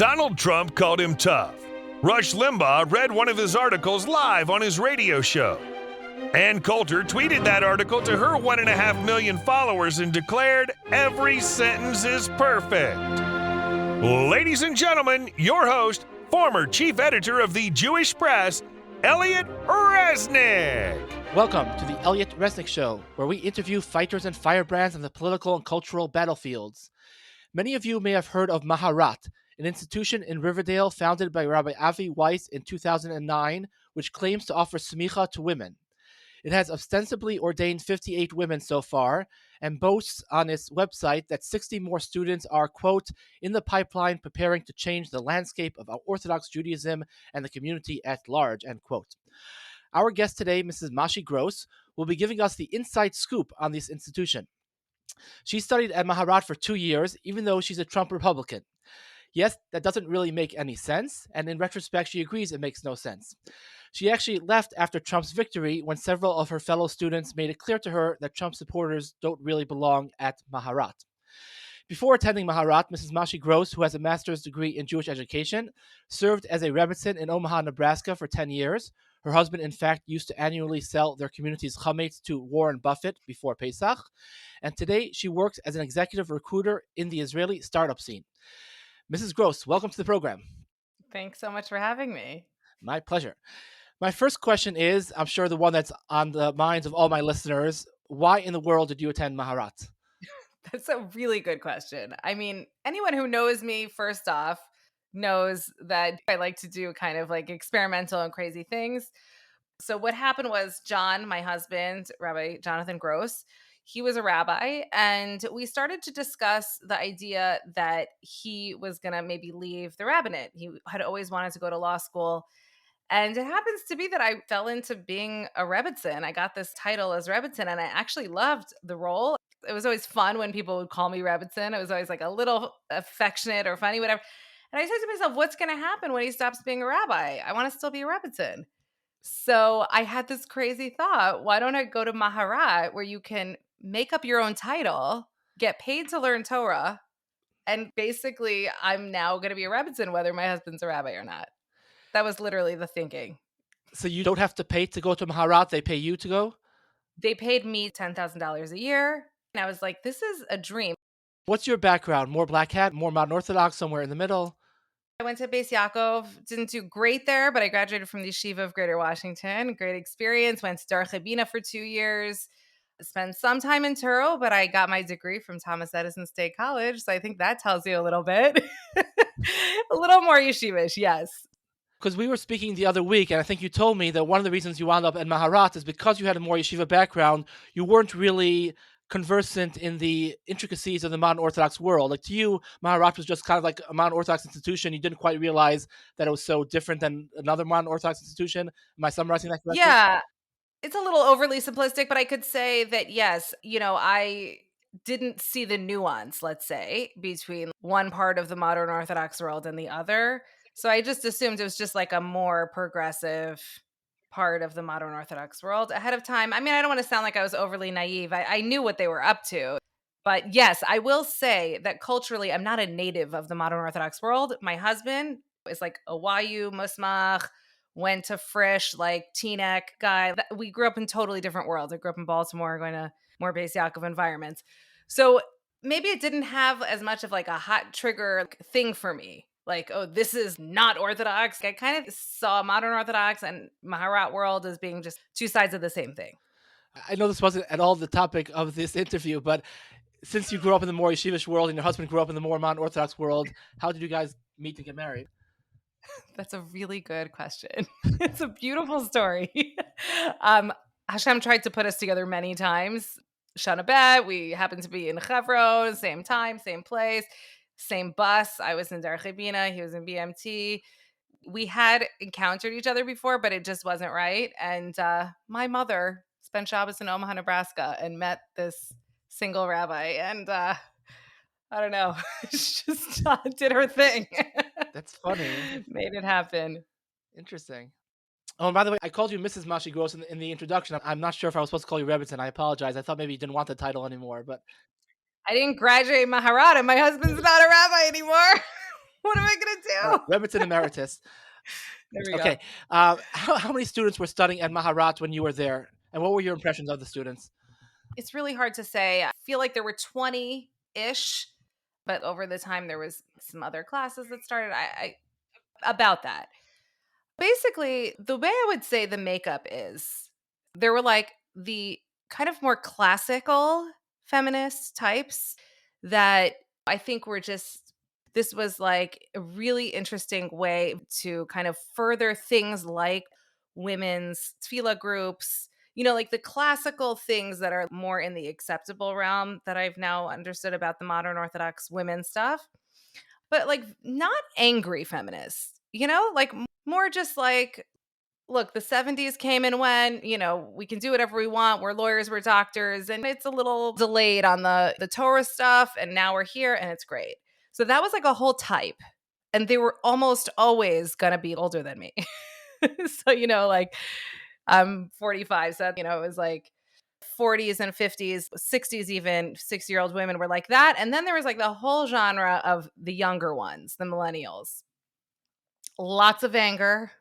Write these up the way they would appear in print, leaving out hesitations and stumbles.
Donald Trump called him tough. Rush Limbaugh read one of his articles live on his radio show. Ann Coulter tweeted that article to her 1.5 million followers and declared, "Every sentence is perfect." Ladies and gentlemen, your host, former chief editor of the Jewish Press, Elliot Resnick. Welcome to the Elliot Resnick Show, where we interview fighters and firebrands on the political and cultural battlefields. Many of you may have heard of Maharat, an institution in Riverdale founded by Rabbi Avi Weiss in 2009, which claims to offer semicha to women. It has ostensibly ordained 58 women so far, and boasts on its website that 60 more students are, quote, in the pipeline preparing to change the landscape of Orthodox Judaism and the community at large, end quote. Our guest today, Mrs. Mashi Gross, will be giving us the inside scoop on this institution. She studied at Maharat for 2 years, even though she's a Trump Republican. Yes, that doesn't really make any sense, and in retrospect, she agrees it makes no sense. She actually left after Trump's victory when several of her fellow students made it clear to her that Trump supporters don't really belong at Maharat. Before attending Maharat, Mrs. Mashi Gross, who has a master's degree in Jewish education, served as a rebbitzin in Omaha, Nebraska for 10 years. Her husband, in fact, used to annually sell their community's chametz to Warren Buffett before Pesach. And today, she works as an executive recruiter in the Israeli startup scene. Mrs. Gross, welcome to the program. Thanks so much for having me. My pleasure. My first question is, I'm sure the one that's on the minds of all my listeners, why in the world did you attend Maharat? That's a really good question. I mean, anyone who knows me, first off, knows that I like to do kind of like experimental and crazy things. So what happened was John, my husband, Rabbi Jonathan Gross, he was a rabbi, and we started to discuss the idea that he was going to maybe leave the rabbinate. He had always wanted to go to law school. And it happens to be that I fell into being a rebbitzin. I got this title as rebbitzin, and I actually loved the role. It was always fun when people would call me rebbitzin. It was always like a little affectionate or funny, whatever. And I said to myself, what's going to happen when he stops being a rabbi? I want to still be a rebbitzin. So I had this crazy thought, why don't I go to Maharat, where you can make up your own title, get paid to learn Torah, and basically I'm now going to be a rebbitzin whether my husband's a rabbi or not. That was literally the thinking. So you don't have to pay to go to Maharat, they pay you to go? They paid me $10,000 a year. And I was like, this is a dream. What's your background? More black hat, more modern Orthodox, somewhere in the middle? I went to Beis Yaakov, didn't do great there, but I graduated from the yeshiva of Greater Washington. Great experience. Went to Dar Chabina for 2 years. Spent some time in Turo, but I got my degree from Thomas Edison State College. So I think that tells you a little bit. A little more yeshivish, yes. Because we were speaking the other week, and I think you told me that one of the reasons you wound up at Maharat is because you had a more yeshiva background, you weren't really conversant in the intricacies of the modern Orthodox world. Like to you, Maharat was just kind of like a modern Orthodox institution. You didn't quite realize that it was so different than another modern Orthodox institution. Am I summarizing that correctly? Yeah, it's a little overly simplistic, but I could say that, yes, I didn't see the nuance, let's say, between one part of the modern Orthodox world and the other. So I just assumed it was just like a more progressive part of the modern Orthodox world ahead of time. I mean, I don't want to sound like I was overly naive. I knew what they were up to. But yes, I will say that culturally, I'm not a native of the modern Orthodox world. My husband is like a YU Musmach, went to Frisch, like Teaneck guy. We grew up in totally different worlds. I grew up in Baltimore, going to more Beis Yaakov environments. So maybe it didn't have as much of like a hot trigger thing for me. Like, oh, this is not Orthodox. I kind of saw modern Orthodox and Maharat world as being just two sides of the same thing. I know this wasn't at all the topic of this interview, but since you grew up in the more yeshivish world and your husband grew up in the more modern Orthodox world, how did you guys meet and get married? That's a really good question. It's a beautiful story. Hashem tried to put us together many times. Shana Bet, we happened to be in Chevron, same time, same place, same bus. I was in Dar Chabina, he was in BMT. We had encountered each other before, but it just wasn't right. And my mother spent Shabbos in Omaha, Nebraska, and met this single rabbi. And I don't know, she just did her thing. That's funny. Made it happen. Interesting. Oh, and by the way, I called you Mrs. Mashi Gross in the introduction. I'm not sure if I was supposed to call you Rebbitzin. I apologize. I thought maybe you didn't want the title anymore, but I didn't graduate Maharat, and my husband's not a rabbi anymore. What am I going to do? Rebbitzin Emeritus. There we go. Okay. How many students were studying at Maharat when you were there? And what were your impressions of the students? It's really hard to say. I feel like there were 20-ish, but over the time there was some other classes that started. I about that. Basically, the way I would say the makeup is there were like the kind of more classical feminist types that I think were just, this was like a really interesting way to kind of further things like women's tefillah groups, like the classical things that are more in the acceptable realm that I've now understood about the modern Orthodox women stuff, but like not angry feminists, like more just like, look, the 70s came and went, we can do whatever we want. We're lawyers, we're doctors, and it's a little delayed on the Torah stuff. And now we're here and it's great. So that was like a whole type. And they were almost always going to be older than me. So, like I'm 45. So, it was like 40s and 50s, 60s, even 60-year-old women were like that. And then there was like the whole genre of the younger ones, the millennials. Lots of anger.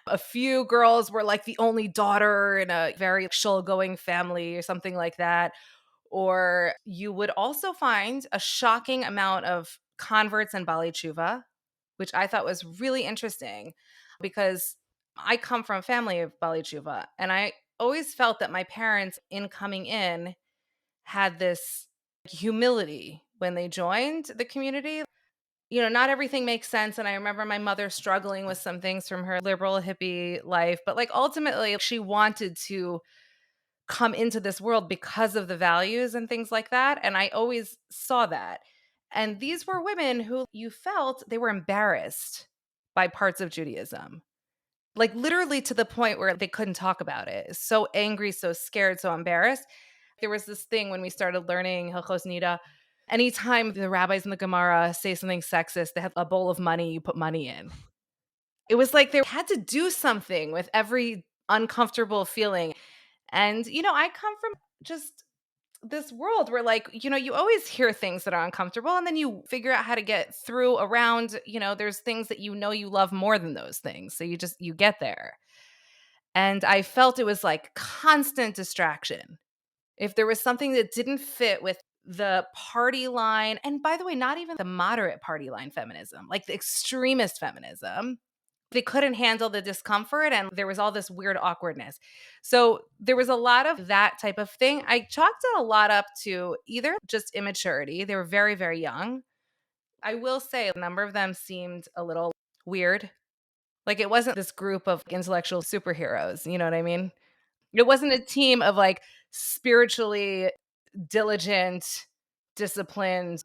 A few girls were like the only daughter in a very shul-going family or something like that. Or you would also find a shocking amount of converts and Bali Tshuva, which I thought was really interesting because I come from a family of Bali Tshuva. And I always felt that my parents, in coming in, had this humility when they joined the community. Not everything makes sense. And I remember my mother struggling with some things from her liberal hippie life. But like ultimately, she wanted to come into this world because of the values and things like that. And I always saw that. And these were women who you felt they were embarrassed by parts of Judaism, like literally to the point where they couldn't talk about it. So angry, so scared, so embarrassed. There was this thing when we started learning Hilchos Nida. Anytime the rabbis in the Gemara say something sexist, they have a bowl of money, you put money in. It was like they had to do something with every uncomfortable feeling. And, I come from just this world where like, you always hear things that are uncomfortable and then you figure out how to get through around, there's things that you love more than those things. So you get there. And I felt it was like constant distraction. If there was something that didn't fit with the party line, and by the way, not even the moderate party line feminism, like the extremist feminism, they couldn't handle the discomfort and there was all this weird awkwardness. So there was a lot of that type of thing. I chalked it a lot up to either just immaturity. They were very, very young. I will say a number of them seemed a little weird. Like it wasn't this group of intellectual superheroes. You know what I mean? It wasn't a team of like spiritually diligent, disciplined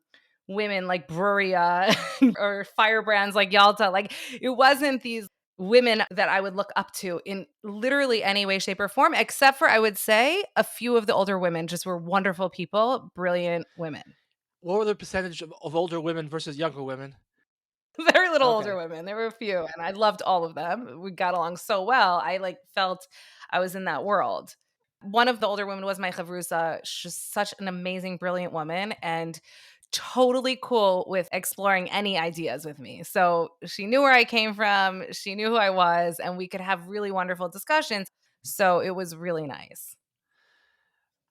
women like Bruria or firebrands like Yalta. Like it wasn't these women that I would look up to in literally any way, shape, or form, except for I would say a few of the older women just were wonderful people, brilliant women. What were the percentage of older women versus younger women? Very little Okay. older women. There were a few, and I loved all of them. We got along so well. I like felt I was in that world. One of the older women was my chavrusa. She's such an amazing, brilliant woman, and totally cool with exploring any ideas with me. So she knew where I came from. She knew who I was, and we could have really wonderful discussions. So it was really nice.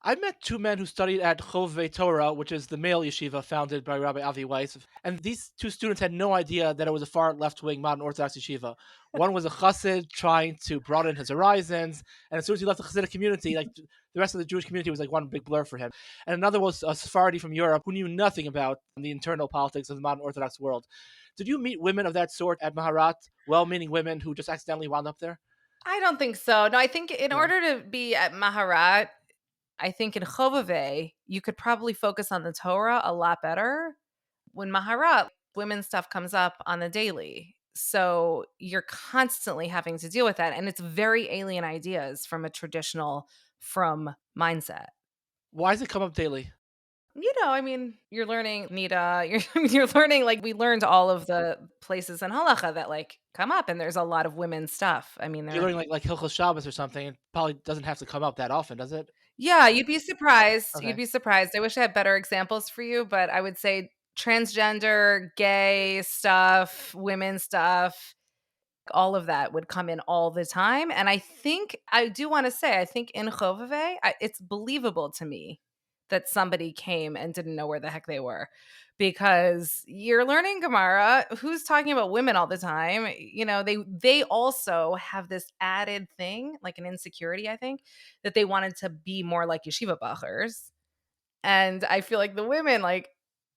I met two men who studied at Chovevei Torah, which is the male yeshiva founded by Rabbi Avi Weiss. And these two students had no idea that it was a far left-wing modern Orthodox yeshiva. One was a chassid trying to broaden his horizons. And as soon as he left the chassidic community, like the rest of the Jewish community was like one big blur for him. And another was a Sephardi from Europe who knew nothing about the internal politics of the modern Orthodox world. Did you meet women of that sort at Maharat, well-meaning women who just accidentally wound up there? I don't think so. No, I think in order to be at Maharat, I think in Chovevei, you could probably focus on the Torah a lot better. When Maharat, women's stuff comes up on the daily. So you're constantly having to deal with that. And it's very alien ideas from a traditional from mindset. Why does it come up daily? You're learning Nida, you're learning, like we learned all of the places in halacha that like come up and there's a lot of women's stuff. You're learning like Hilchos Shabbos or something. It probably doesn't have to come up that often, does it? Yeah, you'd be surprised. Okay. You'd be surprised. I wish I had better examples for you, but I would say transgender, gay stuff, women stuff, all of that would come in all the time. And I think, I do want to say, I think in Choveve, it's believable to me that somebody came and didn't know where the heck they were. Because you're learning Gemara, who's talking about women all the time? They also have this added thing, like an insecurity, I think, that they wanted to be more like yeshiva bachers. And I feel like the women, like,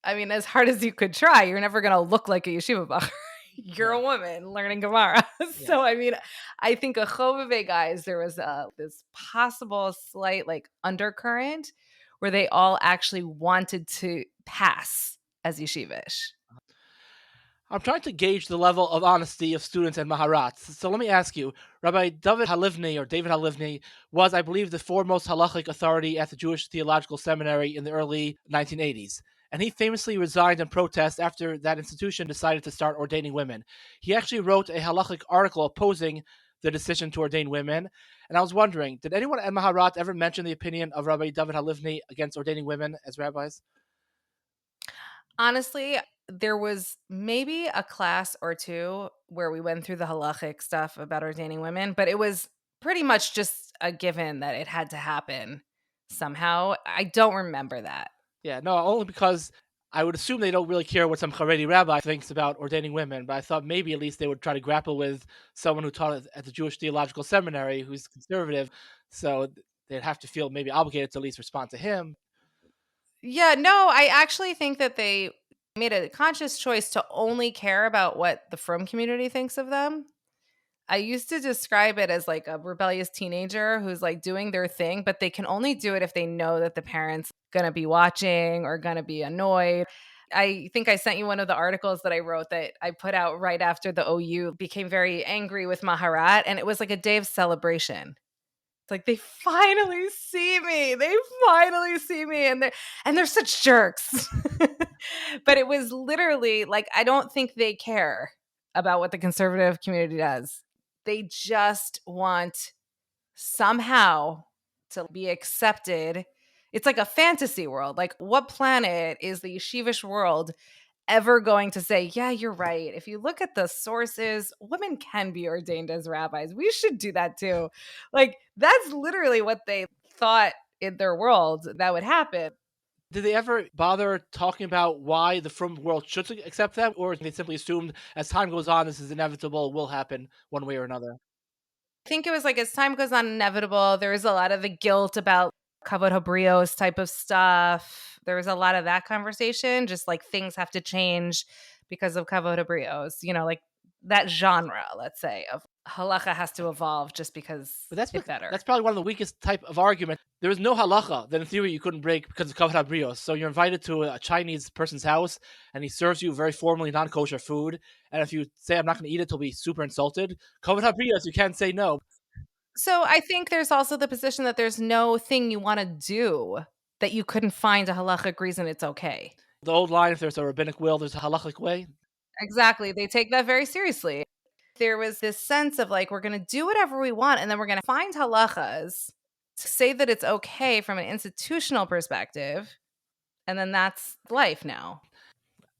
I mean, as hard as you could try, you're never going to look like a yeshiva bacher. You're a woman learning Gemara. So, I mean, I think a Choveve guys, there was this possible slight like undercurrent where they all actually wanted to pass as yeshivish. I'm trying to gauge the level of honesty of students and Maharat. So let me ask you, Rabbi David Halivni was, I believe, the foremost halachic authority at the Jewish Theological Seminary in the early 1980s. And he famously resigned in protest after that institution decided to start ordaining women. He actually wrote a halachic article opposing the decision to ordain women. And I was wondering, did anyone at Maharat ever mention the opinion of Rabbi David Halivni against ordaining women as rabbis? Honestly, there was maybe a class or two where we went through the halachic stuff about ordaining women, but it was pretty much just a given that it had to happen somehow. I don't remember that. Yeah, no, only because I would assume they don't really care what some Haredi rabbi thinks about ordaining women, but I thought maybe at least they would try to grapple with someone who taught at the Jewish Theological Seminary who's conservative, so they'd have to feel maybe obligated to at least respond to him. Yeah, no, I actually think that they made a conscious choice to only care about what the frum community thinks of them. I used to describe it as like a rebellious teenager who's like doing their thing, but they can only do it if they know that the parents going to be watching or going to be annoyed. I think I sent you one of the articles that I wrote that I put out right after the OU became very angry with Maharat, and it was like a day of celebration. It's like they finally see me. And they're such jerks. But it was literally like, I don't think they care about what the conservative community does. They just want somehow to be accepted. It's like a fantasy world. Like, what planet is the yeshivish world ever going to say, yeah, you're right? If you look at the sources, women can be ordained as rabbis. We should do that too. Like, that's literally what they thought in their world that would happen. Did they ever bother talking about why the frum world should accept that, or they simply assumed as time goes on, this is inevitable, will happen one way or another? I think it was like as time goes on, inevitable. There was a lot of the guilt about kavod habrios type of stuff. There was a lot of that conversation, just like things have to change because of kavod habrios. Like that genre, let's say, of halacha has to evolve just because it's better. That's probably one of the weakest type of arguments. There is no halacha that in theory you couldn't break because of kavod habrios. So you're invited to a Chinese person's house and he serves you very formally non-kosher food. And if you say, I'm not going to eat it, he'll be super insulted. Kavod habrios, you can't say no. So I think there's also the position that there's no thing you want to do that you couldn't find a halachic reason it's okay. The old line, if there's a rabbinic will, there's a halachic way. Exactly. They take that very seriously. There was this sense of like, we're going to do whatever we want, and then we're going to find halachas to say that it's okay from an institutional perspective, and then that's life now.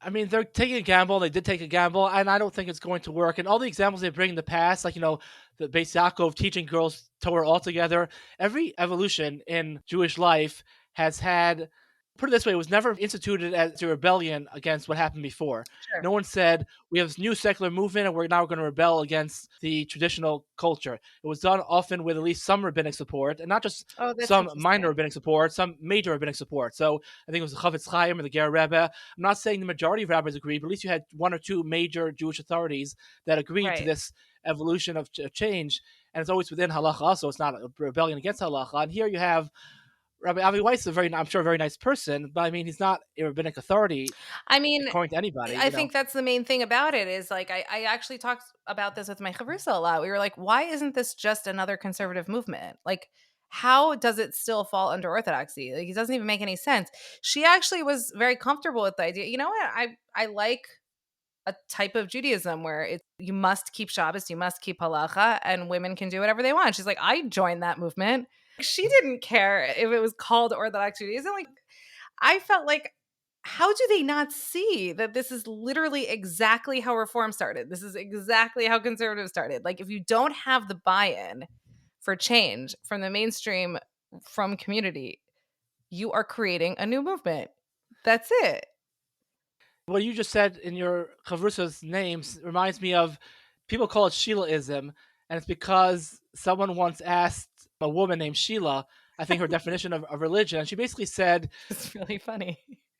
I mean, they're taking a gamble. They did take a gamble, and I don't think it's going to work. And all the examples they bring in the past, like, the Beis Yaakov teaching girls Torah altogether, every evolution in Jewish life has had, put it this way, it was never instituted as a rebellion against what happened before. Sure. No one said, we have this new secular movement and we're now going to rebel against the traditional culture. It was done often with at least some rabbinic support, and not just some minor rabbinic support, some major rabbinic support. So I think it was the Chavetz Chaim or the Ger Rebbe. I'm not saying the majority of rabbis agreed, but at least you had one or two major Jewish authorities that agreed to this evolution of change. And it's always within halacha, so it's not a rebellion against halacha. And here you have Rabbi Avi Weiss is I'm sure a very nice person, but I mean, he's not a rabbinic authority. I mean, according to anybody. I think that's the main thing about it is like, I actually talked about this with my chavrusa a lot. We were like, why isn't this just another conservative movement? Like, how does it still fall under orthodoxy? Like, it doesn't even make any sense. She actually was very comfortable with the idea. You know what? I like a type of Judaism where you must keep Shabbos, you must keep halacha, and women can do whatever they want. She's like, I joined that movement. She didn't care if it was called Orthodox Judaism. Like, I felt like, how do they not see that this is literally exactly how reform started? This is exactly how conservatives started. Like, if you don't have the buy-in for change from the mainstream, from community, you are creating a new movement. That's it. What you just said in your chavrusa's names reminds me of people call it Sheilaism, and it's because someone once asked a woman named Sheila, I think her definition of religion, and she basically said, It's really funny.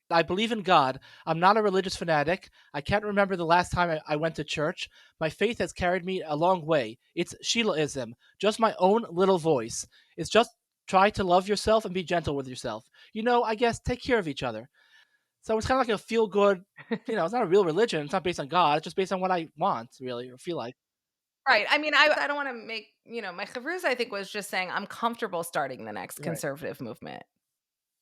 I believe in God. I'm not a religious fanatic. I can't remember the last time I went to church. My faith has carried me a long way. It's Sheilaism, just my own little voice. It's just try to love yourself and be gentle with yourself. I guess take care of each other. So it's kind of like a feel good, it's not a real religion. It's not based on God. It's just based on what I want, really, or feel like. Right. I mean, I don't want to make, my chavrusa, I think, was just saying, I'm comfortable starting the next Right. conservative movement.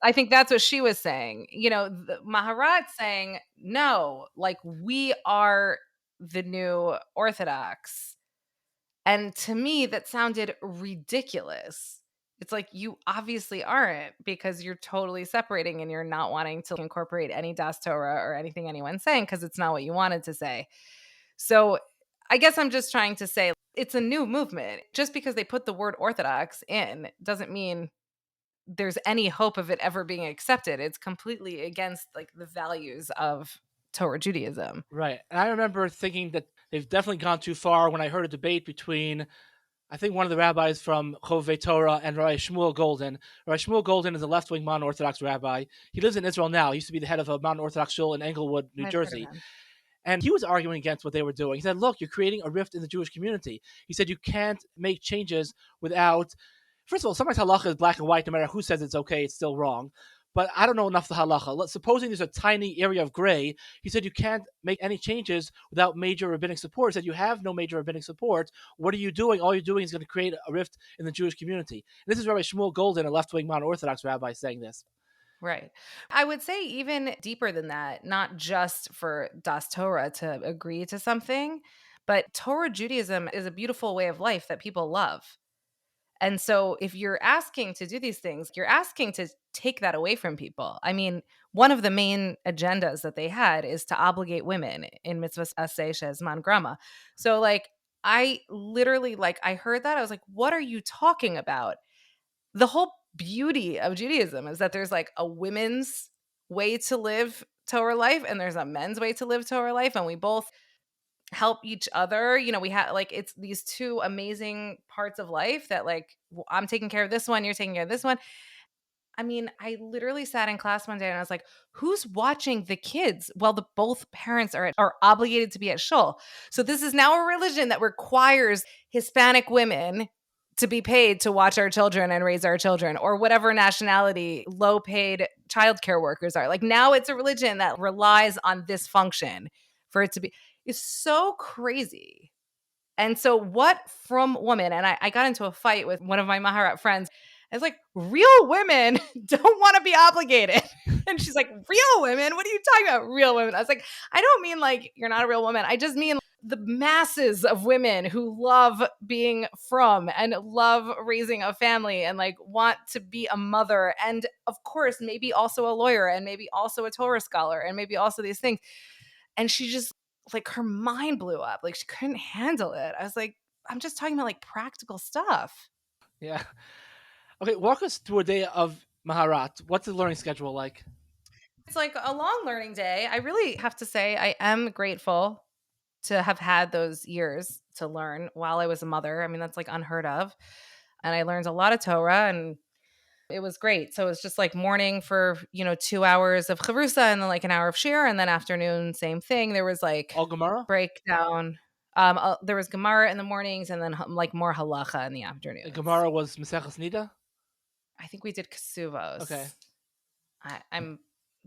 I think that's what she was saying. The Maharat saying, no, like, we are the new Orthodox. And to me, that sounded ridiculous. It's like, you obviously aren't, because you're totally separating and you're not wanting to incorporate any Das Torah or anything anyone's saying, because it's not what you wanted to say. So I guess I'm just trying to say it's a new movement. Just because they put the word Orthodox in doesn't mean there's any hope of it ever being accepted. It's completely against, like, the values of Torah Judaism. Right. And I remember thinking that they've definitely gone too far when I heard a debate between, I think, one of the rabbis from Chovei Torah and Rabbi Shmuel Golden. Rabbi Shmuel Golden is a left-wing modern Orthodox rabbi. He lives in Israel now. He used to be the head of a modern Orthodox shul in Englewood, New I've heard of Jersey. him. And he was arguing against what they were doing. He said, look, you're creating a rift in the Jewish community. He said you can't make changes without, first of all, sometimes halacha is black and white. No matter who says it's okay, it's still wrong. But I don't know enough of the halacha. Supposing there's a tiny area of gray, he said you can't make any changes without major rabbinic support. He said you have no major rabbinic support. What are you doing? All you're doing is going to create a rift in the Jewish community. And this is Rabbi Shmuel Golden, a left-wing modern Orthodox rabbi, saying this. Right. I would say even deeper than that, not just for Das Torah to agree to something, but Torah Judaism is a beautiful way of life that people love. And so if you're asking to do these things, you're asking to take that away from people. I mean, one of the main agendas that they had is to obligate women in mitzvahs aseh shezman grama. So, like, I literally, like, I heard that. I was like, what are you talking about? The whole beauty of Judaism is that there's, like, a women's way to live Torah life and there's a men's way to live Torah life. And we both help each other. We have, like, it's these two amazing parts of life that, like, I'm taking care of this one, you're taking care of this one. I mean, I literally sat in class one day and I was like, who's watching the kids while the both parents are obligated to be at shul? So this is now a religion that requires Hispanic women to be paid to watch our children and raise our children, or whatever nationality low paid childcare workers are. Like, now it's a religion that relies on this function for it to be. It's so crazy. And so what from woman, and I got into a fight with one of my Maharat friends. I was like, real women don't want to be obligated. And she's like, real women? What are you talking about? Real women. I was like, I don't mean like you're not a real woman. I just mean the masses of women who love being from and love raising a family and, like, want to be a mother. And of course, maybe also a lawyer and maybe also a Torah scholar and maybe also these things. And she just, like, her mind blew up. Like, she couldn't handle it. I was like, I'm just talking about, like, practical stuff. Yeah. Okay, walk us through a day of Maharat. What's the learning schedule like? It's like a long learning day. I really have to say I am grateful to have had those years to learn while I was a mother. I mean, that's, like, unheard of. And I learned a lot of Torah and it was great. So it was just, like, morning for, 2 hours of chavrusa and then, like, an hour of shir, and then afternoon, same thing. There was, like, All Gemara? breakdown. There was Gemara in the mornings and then, like, more halacha in the afternoon. Gemara was Maseches Nida? I think we did Kesuvos. Okay. I'm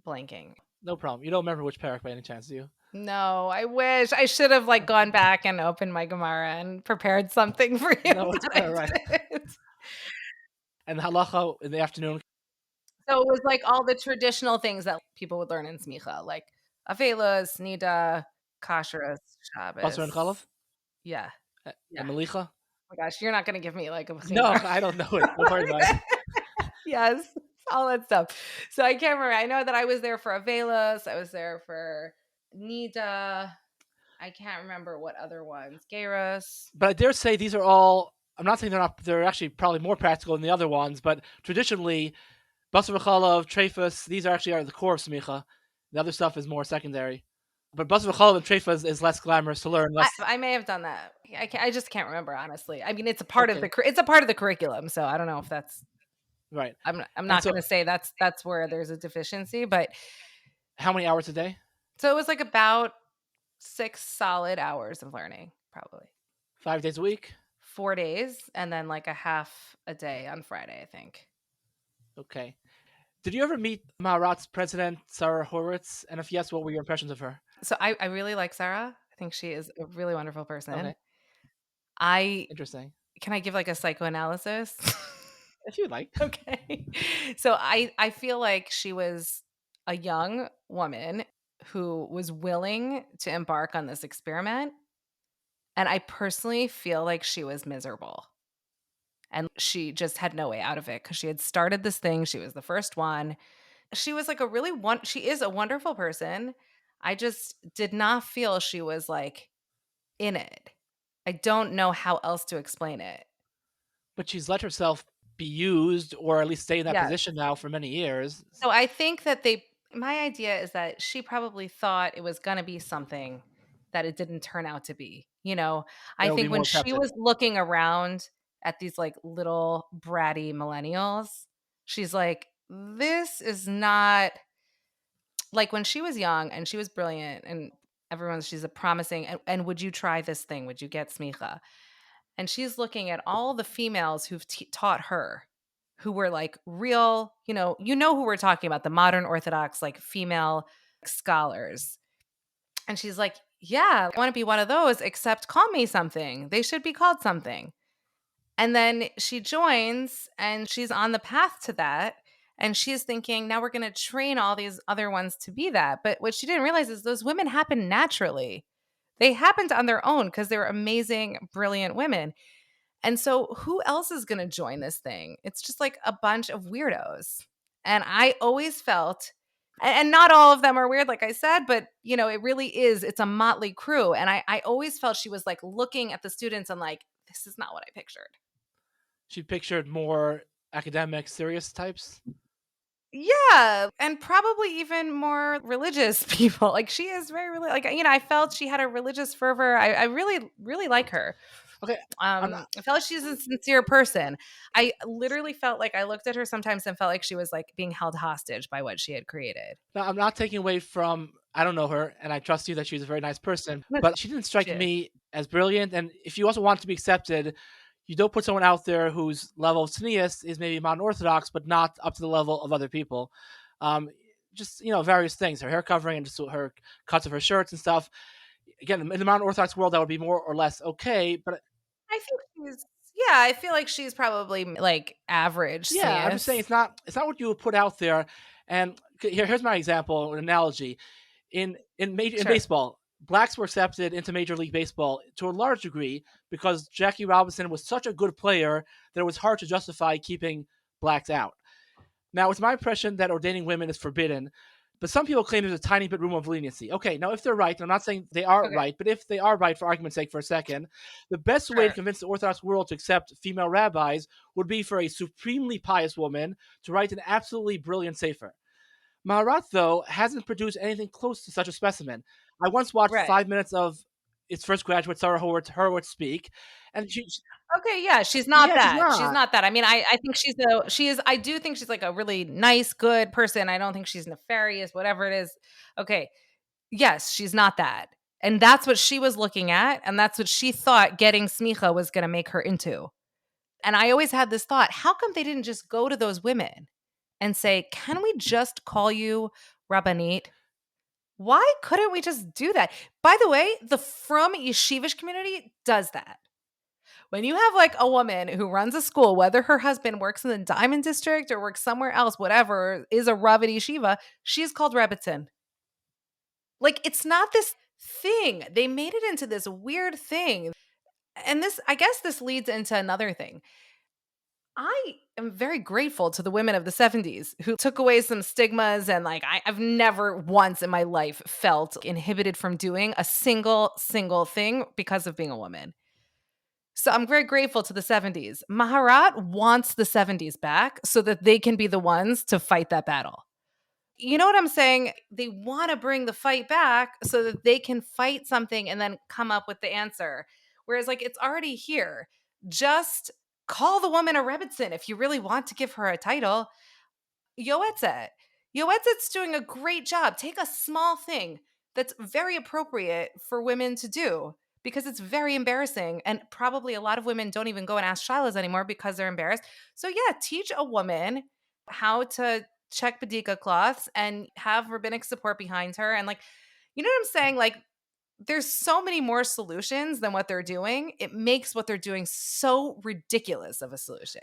blanking. No problem. You don't remember which parak by any chance, do you? No, I wish. I should have, like, gone back and opened my Gemara and prepared something for you. No, it's all right. And the halacha in the afternoon? So it was, like, all the traditional things that people would learn in smicha, like Avelos, Nida, Kashrus, Shabbos. Basar and Chalav? Yeah. And Melicha? Oh my gosh, you're not going to give me, like, a No, I don't know it. Don't worry about it. Yes. all that stuff. So I can't remember. I know that I was there for Avelos. I was there for Nida. I can't remember what other ones. Gayros. But I dare say these are all. I'm not saying they're not. They're actually probably more practical than the other ones. But traditionally, Basar v'chalav, treifas, these are the core of semicha. The other stuff is more secondary. But Basar v'chalav and treifas is less glamorous to learn. I may have done that. I just can't remember, honestly. I mean, it's a part of Okay. it's a part of the curriculum, so I don't know if that's Right. I'm not so- going to say that's where there's a deficiency, but How many hours a day? so it was like about 6 solid hours of learning, probably 5 days a week? 4 days, and then like a half a day on Friday, I think. Okay. Did you ever meet Maharat's president, Sarah Horowitz? And if yes, what were your impressions of her? So I really like Sarah. I think she is a really wonderful person. Okay. Interesting. Can I give like a psychoanalysis? If you'd like. Okay. So I feel like she was a young woman who was willing to embark on this experiment. And I personally feel like she was miserable. And she just had no way out of it because she had started this thing. She was the first one. She was like she is a wonderful person. I just did not feel she was like in it. I don't know how else to explain it. But she's let herself be used, or at least stay in that Yes. position now for many years. So I think that my idea is that she probably thought it was going to be something that it didn't turn out to be. You know, I That would be think when more she accepted. was looking around at these like little bratty millennials, she's like, this is not like when she was young and she was brilliant and she's a promising, and would you try this thing? Would you get smicha? And she's looking at all the females who've taught her, who were like real, who we're talking about, the modern Orthodox, like female scholars. And she's like, yeah, I want to be one of those, except call me something. They should be called something. And then she joins and she's on the path to that. And she's thinking, now we're going to train all these other ones to be that. But what she didn't realize is those women happen naturally. They happened on their own because they're amazing, brilliant women. And so who else is going to join this thing? It's just like a bunch of weirdos. And I always felt, and not all of them are weird, like I said, but it really is, it's a motley crew. And I always felt she was like looking at the students and like, this is not what I pictured. She pictured more academic, serious types? Yeah, and probably even more religious people. Like she is very religious. Like I felt she had a religious fervor. I really, really like her. Okay. I felt like she's a sincere person. I literally felt like I looked at her sometimes and felt like she was like being held hostage by what she had created. Now, I'm not taking away from, I don't know her, and I trust you that she's a very nice person, but she didn't strike me as brilliant. And if you also want to be accepted, you don't put someone out there whose level of tznius is maybe modern Orthodox, but not up to the level of other people. Just, various things, her hair covering and just her cuts of her shirts and stuff. Again, in the modern Orthodox world, that would be more or less okay, but I think I feel like she's probably like average. Yeah, I'm just saying it's not what you would put out there. And here's my example, an analogy. In baseball, blacks were accepted into Major League Baseball to a large degree because Jackie Robinson was such a good player that it was hard to justify keeping blacks out. Now, it's my impression that ordaining women is forbidden, but some people claim there's a tiny bit room of leniency. Okay, now if they're right, and I'm not saying they are right, but if they are right, for argument's sake, for a second, the best way to convince the Orthodox world to accept female rabbis would be for a supremely pious woman to write an absolutely brilliant sefer. Maharat, though, hasn't produced anything close to such a specimen. I once watched 5 minutes of its first graduate, Sarah Horowitz, speak, and she okay, yeah, she's not that. She's not that. I mean, I think I do think she's like a really nice, good person. I don't think she's nefarious, whatever it is. Okay. Yes, she's not that. And that's what she was looking at. And that's what she thought getting smicha was going to make her into. And I always had this thought, how come they didn't just go to those women and say, can we just call you Rabbanit? Why couldn't we just do that? By the way, the From Yeshivish community does that. When you have like a woman who runs a school, whether her husband works in the Diamond District or works somewhere else, whatever, is a Rav at Yeshiva, she's called Rebbitzin. Like, it's not this thing. They made it into this weird thing. And I guess this leads into another thing. I am very grateful to the women of the 70s who took away some stigmas, and like I've never once in my life felt inhibited from doing a single thing because of being a woman. So I'm very grateful to the 70s. Maharat wants the 70s back so that they can be the ones to fight that battle. You know what I'm saying? They want to bring the fight back so that they can fight something and then come up with the answer. Whereas, like, it's already here. Just call the woman a Rebbitzin if you really want to give her a title. Yoetzet. Yoetzet's doing a great job. Take a small thing that's very appropriate for women to do because it's very embarrassing. And probably a lot of women don't even go and ask shilas anymore because they're embarrassed. So, yeah, teach a woman how to check Badika cloths and have rabbinic support behind her. And, like, you know what I'm saying? Like, there's so many more solutions than what they're doing. It makes what they're doing so ridiculous of a solution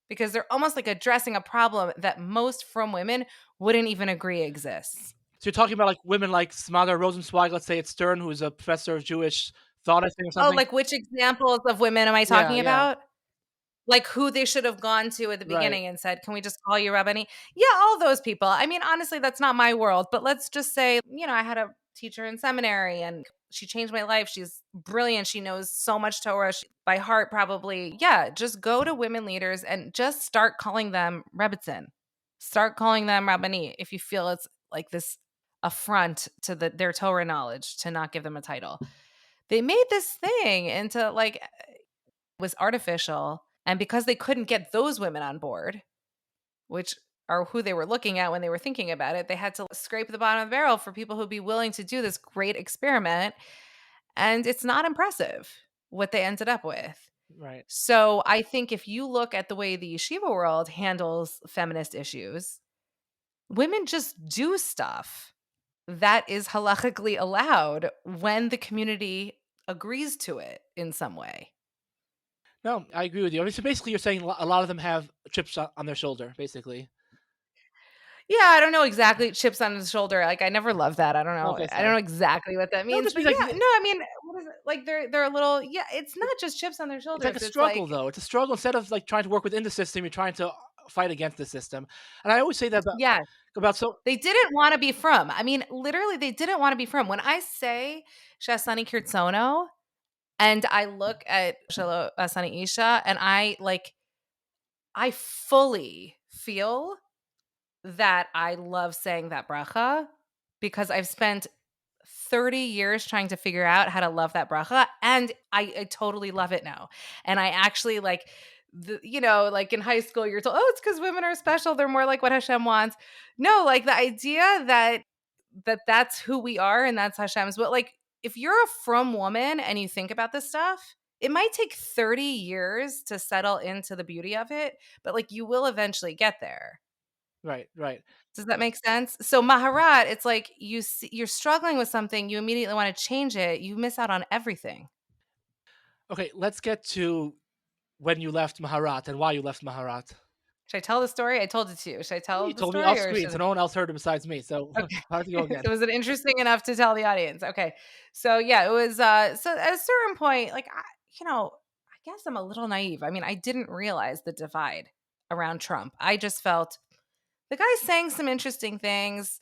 because they're almost like addressing a problem that most from women wouldn't even agree exists. So you're talking about like women like Smadar Rosenzweig, let's say at Stern, who's a professor of Jewish thought, I think, or Oh, something. like which examples of women am I Yeah, talking yeah, about? Like who they should have gone to at the right. beginning and said, "Can we just call you Rabbani?" Yeah, all those people. I mean, honestly, that's not my world, but let's just say, I had a teacher in seminary and she changed my life. She's brilliant. She knows so much Torah by heart, probably. Yeah, just go to women leaders and just start calling them Rebbitzin. Start calling them Rabbani if you feel it's like this affront to their Torah knowledge to not give them a title. They made this thing into like was artificial. And because they couldn't get those women on board, which are who they were looking at when they were thinking about it, they had to scrape the bottom of the barrel for people who'd be willing to do this great experiment. And it's not impressive what they ended up with. Right. So I think if you look at the way the yeshiva world handles feminist issues, women just do stuff that is halachically allowed when the community agrees to it in some way. No, I agree with you. I mean, so basically, you're saying a lot of them have chips on their shoulder, basically. Yeah, I don't know exactly chips on his shoulder. Like I never loved that. I don't know. Okay, I don't know sorry. exactly what that No, means. just But means like yeah, no, I mean, what is it? Like they're a little it's not just chips on their it's like a shoulders. It's struggle, like though. It's a struggle instead of like trying to work within the system. You're trying to fight against the system, and I always say that yeah, about so. they didn't want to be from. I mean, literally they didn't want to be from. When I say Shasani Kirtsono and I look at Shalo Asani Isha and I fully feel that I love saying that bracha because I've spent 30 years trying to figure out how to love that bracha, and I totally love it now. And I actually like like in high school you're told, "Oh, it's cuz women are special, they're more like what Hashem wants." No, like the idea that's who we are and that's Hashem's will. Like if you're a from woman and you think about this stuff, it might take 30 years to settle into the beauty of it, but like you will eventually get there. Right, right. Does that make sense? So Maharat, it's like you're struggling with something, you immediately want to change it, you miss out on everything. Okay, let's get to when you left Maharat and why you left Maharat. Should I tell the story? I told it to you. Should I tell You the told me story off or screen, should so I? no one else heard it besides me. So Okay. how did you go again? So was it interesting enough to tell the audience? Okay. So yeah, it was so at a certain point, like I guess I'm a little naive. I mean, I didn't realize the divide around Trump. I just felt the guy's saying some interesting things.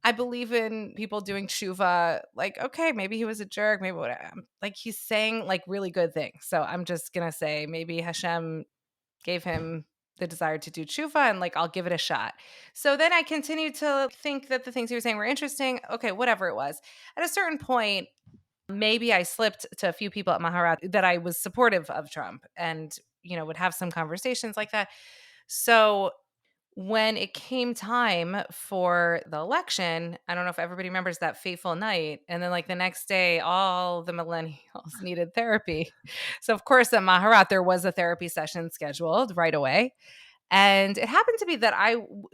I believe in people doing tshuva. Like, okay, maybe he was a jerk. Maybe what? Like he's saying like really good things. So I'm just gonna say maybe Hashem gave him the desire to do tshuva, and like I'll give it a shot. So then I continued to think that the things he was saying were interesting. Okay, whatever it was. At a certain point, maybe I slipped to a few people at Maharat that I was supportive of Trump, and would have some conversations like that. So when it came time for the election, I don't know if everybody remembers that fateful night. And then, like, the next day, all the millennials needed therapy. So, of course, at Maharat, there was a therapy session scheduled right away. And it happened to be that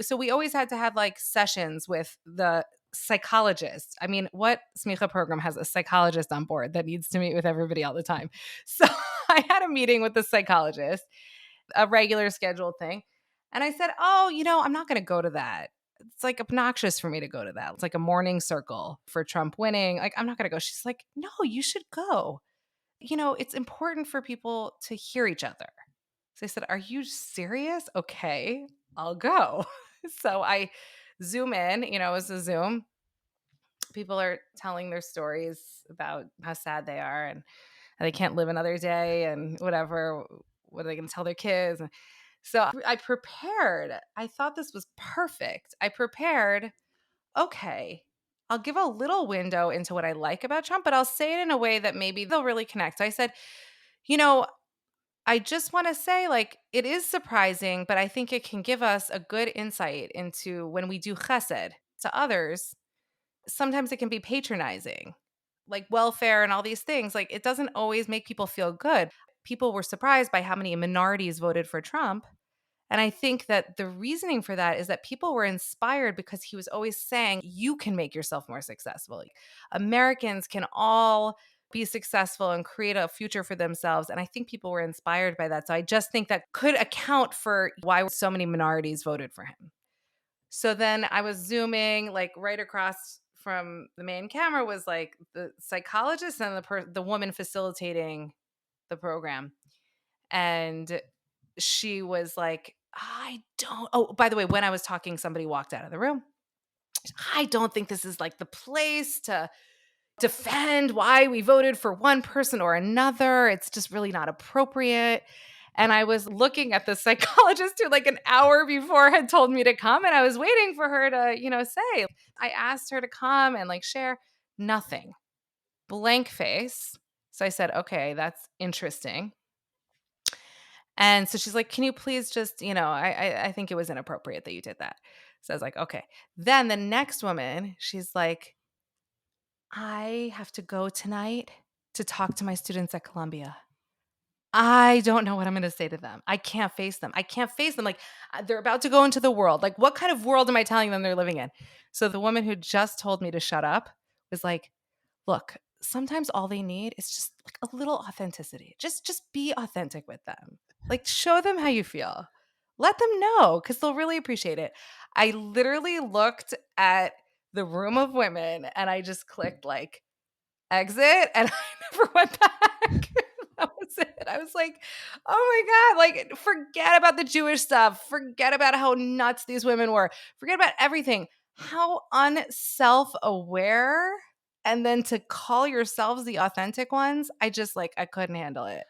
so we always had to have like sessions with the psychologist. I mean, what smicha program has a psychologist on board that needs to meet with everybody all the time? So I had a meeting with the psychologist, a regular scheduled thing. And I said, "Oh, I'm not going to go to that. It's like obnoxious for me to go to that. It's like a morning circle for Trump winning. Like, I'm not going to go." She's like, "No, you should go. It's important for people to hear each other." So I said, "Are you serious? Okay, I'll go." So I Zoom in, it was a Zoom. People are telling their stories about how sad they are and how they can't live another day and whatever. What are they going to tell their kids? So I prepared. I thought this was perfect. I prepared, okay, I'll give a little window into what I like about Trump, but I'll say it in a way that maybe they'll really connect. So I said, you know, I just want to say, like, it is surprising, but I think it can give us a good insight into when we do chesed to others. Sometimes it can be patronizing, like welfare and all these things. Like, it doesn't always make people feel good. People were surprised by how many minorities voted for Trump. And I think that the reasoning for that is that people were inspired because he was always saying, you can make yourself more successful. Americans can all be successful and create a future for themselves. And I think people were inspired by that. So I just think that could account for why so many minorities voted for him. So then I was zooming, like right across from the main camera was like the psychologist and the woman facilitating the program. And she was like, I don't. Oh, by the way, when I was talking, somebody walked out of the room. I don't think this is like the place to defend why we voted for one person or another. It's just really not appropriate. And I was looking at the psychologist who, like, an hour before had told me to come, and I was waiting for her to, say. I asked her to come and like share. Nothing. Blank face. So I said, okay, that's interesting. And so she's like, can you please just, I think it was inappropriate that you did that. So I was like, okay. Then the next woman, she's like, I have to go tonight to talk to my students at Columbia. I don't know what I'm going to say to them. I can't face them. I can't face them. Like, they're about to go into the world. Like, what kind of world am I telling them they're living in? So the woman who just told me to shut up was like, look, sometimes all they need is just like a little authenticity. Just be authentic with them. Like, show them how you feel. Let them know, because they'll really appreciate it. I literally looked at the room of women and I just clicked like exit and I never went back. That was it. I was like, oh my God, like, forget about the Jewish stuff. Forget about how nuts these women were. Forget about everything. How unself-aware. And then to call yourselves the authentic ones, I just like, I couldn't handle it.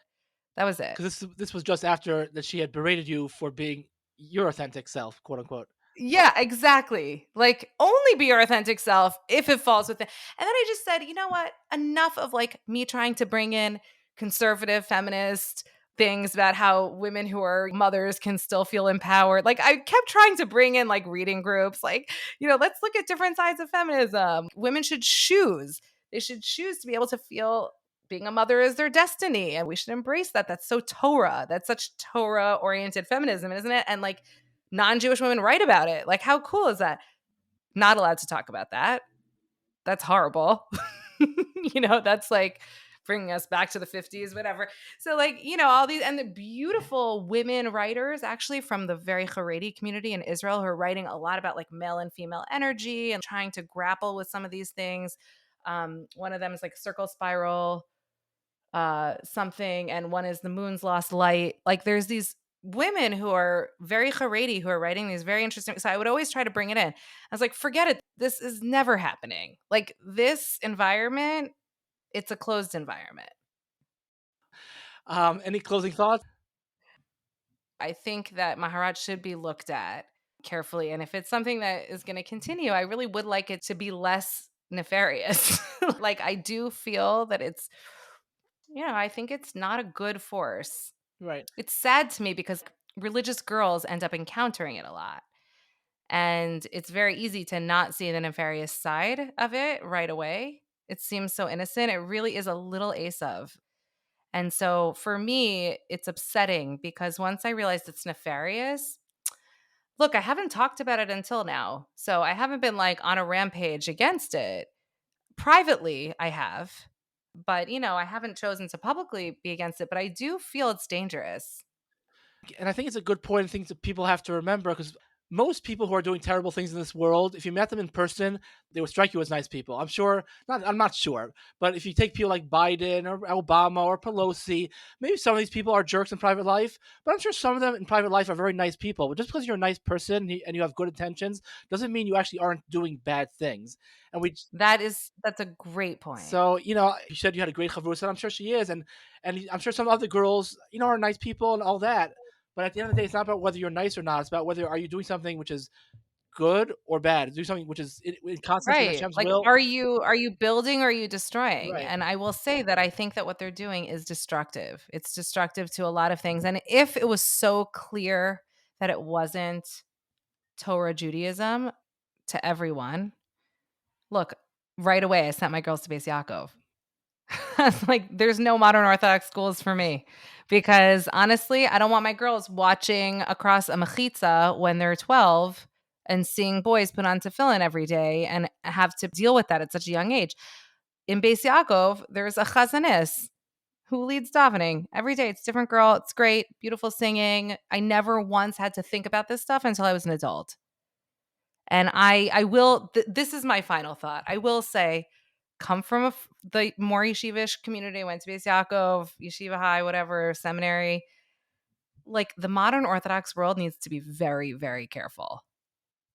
That was it. Because this was just after that she had berated you for being your authentic self, quote unquote. Yeah, exactly. Like, only be your authentic self if it falls within. And then I just said, you know what? Enough of like me trying to bring in conservative feminist things about how women who are mothers can still feel empowered. Like, I kept trying to bring in like reading groups, like, let's look at different sides of feminism. Women should choose. They should choose to be able to feel being a mother is their destiny. And we should embrace that. That's so Torah. That's such Torah oriented feminism, isn't it? And like, non-Jewish women write about it. Like, how cool is that? Not allowed to talk about that. That's horrible. That's like bringing us back to the 50s, whatever. So like, all these, and the beautiful women writers actually from the very Haredi community in Israel who are writing a lot about like male and female energy and trying to grapple with some of these things. One of them is like Circle Spiral something, and one is The Moon's Lost Light. Like, there's these women who are very Haredi who are writing these very interesting. So I would always try to bring it in. I was like, forget it. This is never happening. Like, this environment, it's a closed environment. Any closing thoughts? I think that Maharat should be looked at carefully. And if it's something that is going to continue, I really would like it to be less nefarious. Like, I do feel that it's, I think it's not a good force. Right. It's sad to me because religious girls end up encountering it a lot. And it's very easy to not see the nefarious side of it right away. It seems so innocent. It really is a little Asav. And so for me, it's upsetting because once I realized it's nefarious, look, I haven't talked about it until now. So I haven't been like on a rampage against it. Privately, I have. But, I haven't chosen to publicly be against it. But I do feel it's dangerous. And I think it's a good point. Things that people have to remember, because most people who are doing terrible things in this world, if you met them in person, they would strike you as nice people. I'm not sure, but if you take people like Biden or Obama or Pelosi, maybe some of these people are jerks in private life, but I'm sure some of them in private life are very nice people. But just because you're a nice person and you have good intentions doesn't mean you actually aren't doing bad things. And That's a great point. so, you said you had a great chavrusa, and I'm sure she is, and I'm sure some other girls, are nice people and all that. But at the end of the day, it's not about whether you're nice or not. It's about whether are you doing something which is good or bad. Do something which is in consonance with Right. Hashem's Like, will. are you building or are you destroying? Right. And I will say that I think that what they're doing is destructive. It's destructive to a lot of things. And if it was so clear that it wasn't Torah Judaism to everyone, look, right away I sent my girls to Beis Yaakov. I was like, there's no modern Orthodox schools for me because honestly, I don't want my girls watching across a mechitza when they're 12 and seeing boys put on tefillin every day and have to deal with that at such a young age. In Beis Yaakov, there's a chazanis who leads davening every day. It's a different girl. It's great, beautiful singing. I never once had to think about this stuff until I was an adult. And I will, this is my final thought. I will say, come from the more yeshivish community, went to Beis Yaakov, yeshiva high, whatever, seminary. Like the modern Orthodox world needs to be very, very careful.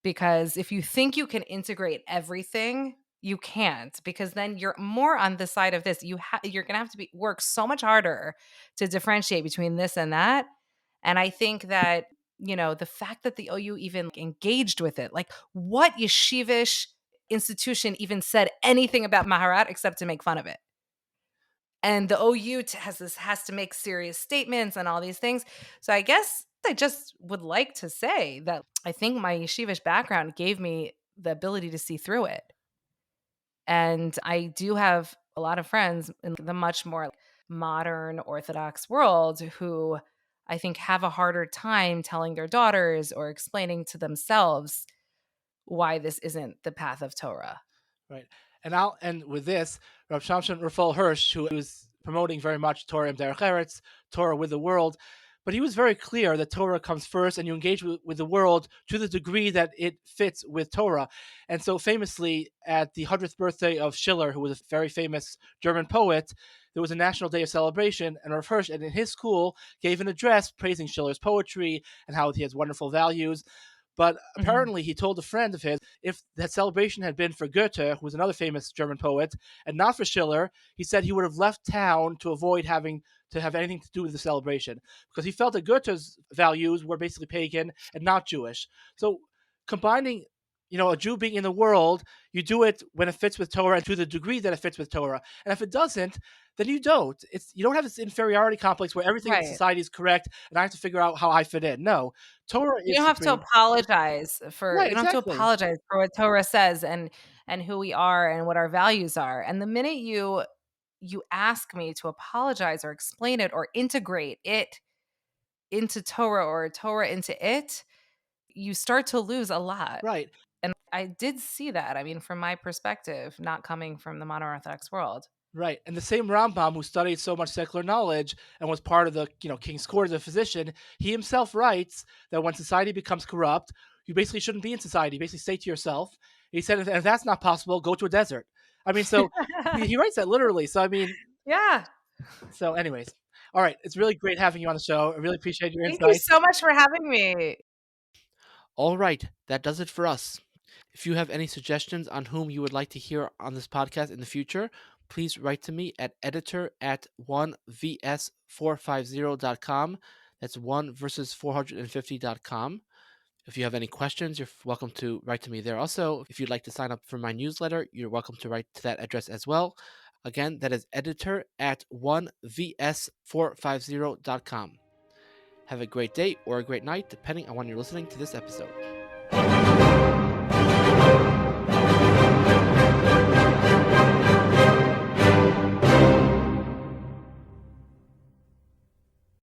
Because if you think you can integrate everything, you can't, because then you're more on the side of this. You're going to have to work so much harder to differentiate between this and that. And I think that, the fact that the OU even engaged with it, like what yeshivish institution even said anything about Maharat except to make fun of it? And the OU has to make serious statements and all these things. So I guess I just would like to say that I think my yeshivish background gave me the ability to see through it. And I do have a lot of friends in the much more modern Orthodox world who I think have a harder time telling their daughters or explaining to themselves why this isn't the path of Torah. Right. And I'll end with this. Rav Shamshon Raphael Hirsch, who was promoting very much Torah in Derech Eretz, Torah with the world, but he was very clear that Torah comes first and you engage with the world to the degree that it fits with Torah. And so famously, at the 100th birthday of Schiller, who was a very famous German poet, there was a national day of celebration, and Rav Hirsch, and in his school, gave an address praising Schiller's poetry and how he has wonderful values. But apparently, he told a friend of his if that celebration had been for Goethe, who was another famous German poet, and not for Schiller, he said he would have left town to avoid having to have anything to do with the celebration because he felt that Goethe's values were basically pagan and not Jewish. So combining, a Jew being in the world, you do it when it fits with Torah and to the degree that it fits with Torah. And if it doesn't, then you don't. You don't have this inferiority complex where everything in Right. society is correct and I have to figure out how I fit in. No, Torah is You don't have to supreme. apologize for Right, you don't have to exactly. apologize for what Torah says and who we are and what our values are. And the minute you ask me to apologize or explain it or integrate it into Torah or Torah into it, you start to lose a lot. Right. And I did see that. I mean, from my perspective, not coming from the modern Orthodox world. Right. And the same Rambam who studied so much secular knowledge and was part of the, King's Court as a physician, he himself writes that when society becomes corrupt, you basically shouldn't be in society. You basically say to yourself, he said, if that's not possible, go to a desert. I mean, so he writes that literally. So, I mean, Yeah. so anyways. All right. It's really great having you on the show. I really appreciate your Thank you insights. so much for having me. All right. That does it for us. If you have any suggestions on whom you would like to hear on this podcast in the future, please write to me at editor@1vs450.com. That's 1versus450.com. If you have any questions, you're welcome to write to me there. Also, if you'd like to sign up for my newsletter, you're welcome to write to that address as well. Again, that is editor@1vs450.com. Have a great day or a great night, depending on when you're listening to this episode.